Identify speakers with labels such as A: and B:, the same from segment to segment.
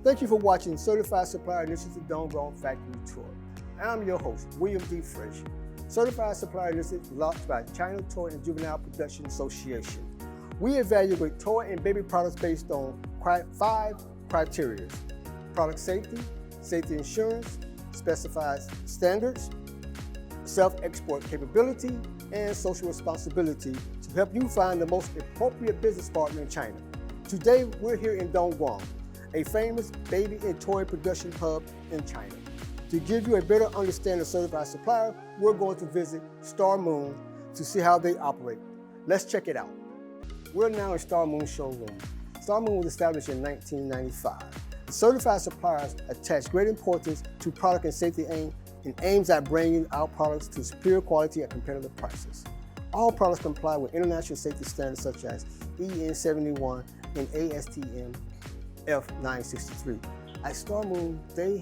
A: Thank you for watching Certified Supplier Initiative Homegrown Factory Tour. I'm your host, William D. Fresh. Certified Supplier Initiative was launched by China Toy and Juvenile Production Association. We evaluate toy and baby products based on 5 criteria: product safety, safety insurance, specified standards, self-export capability, and social responsibility to help you find the most appropriate business partner in China. Today, we're here in Dongguan, a famous baby and toy production hub in China. To give you a better understanding of Certified Supplier, we're going to visit Star Moon to see how they operate. Let's check it out. We're now in Star Moon showroom. Star Moon was established in 1995. The Certified Suppliers attach great importance to product and safety and aims at bringing our products to superior quality at competitive prices. All products comply with international safety standards such as EN 71 and ASTM F963. At Star Moon, they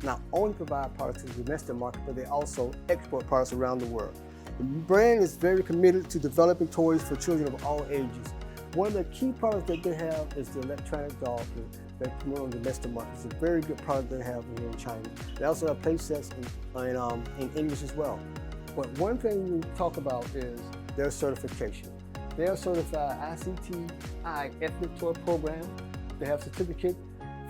A: not only provide products to the domestic market, but they also export products around the world. The brand is very committed to developing toys for children of all ages. One of the key products that they have is the electronic dog that promote on the domestic market. It's a very good product they have here in China. They also have play sets in English as well. But one thing we talk about is their certification. They are certified ICTI Ethnic Toy Program. They have certificate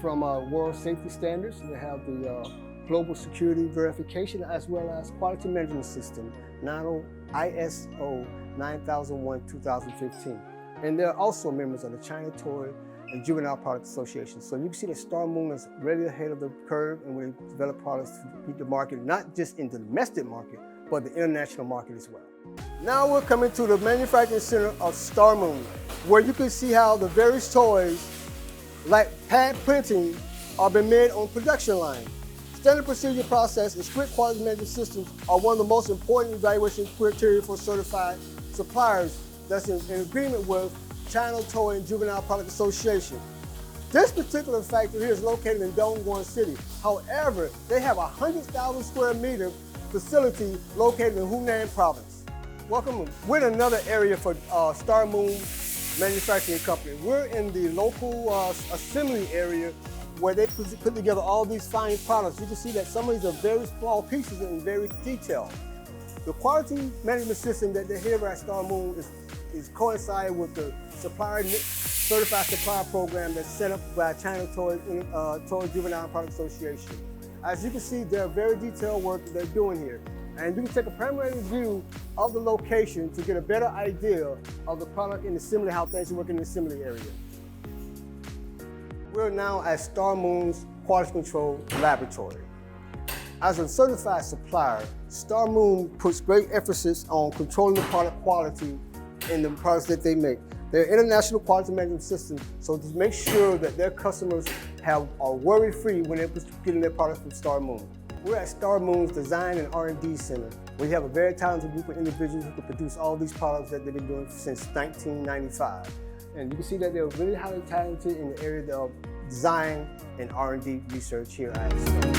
A: from World Safety Standards. They have the Global Security Verification as well as Quality Management System, ISO 9001-2015. And they're also members of the China Toy and Juvenile Product Association. So you can see that Star Moon is really ahead of the curve and we develop products to meet the market, not just in the domestic market, but the international market as well. Now we're coming to the manufacturing center of Star Moon, where you can see how the various toys, like pad printing, are being made on production line. Standard procedure process and strict quality management systems are one of the most important evaluation criteria for certified suppliers that's in agreement with China Toy and Juvenile Product Association. This particular factory here is located in Dongguan City. However, they have a 100,000 square meter facility located in Hunan Province. Welcome. We're in another area for Star Moon Manufacturing Company. We're in the local assembly area where they put together all these fine products. You can see that some of these are very small pieces and very detailed. The quality management system that they have at Star Moon is coincide with the Certified Supplier Program that's set up by China Toy Juvenile Product Association. As you can see, they're very detailed work that they're doing here. And you can take a preliminary view of the location to get a better idea of the product in the assembly, how things work in the assembly area. We're now at Star Moon's Quality Control Laboratory. As a certified supplier, Star Moon puts great emphasis on controlling the product quality in the products that they make. They're international quality management system, so to make sure that their customers are worry-free when they're getting their products from Star Moon. We're at Star Moon's Design and R&D Center. We have a very talented group of individuals who can produce all these products that they've been doing since 1995. And you can see that they're really highly talented in the area of design and R&D research here at Star Moon.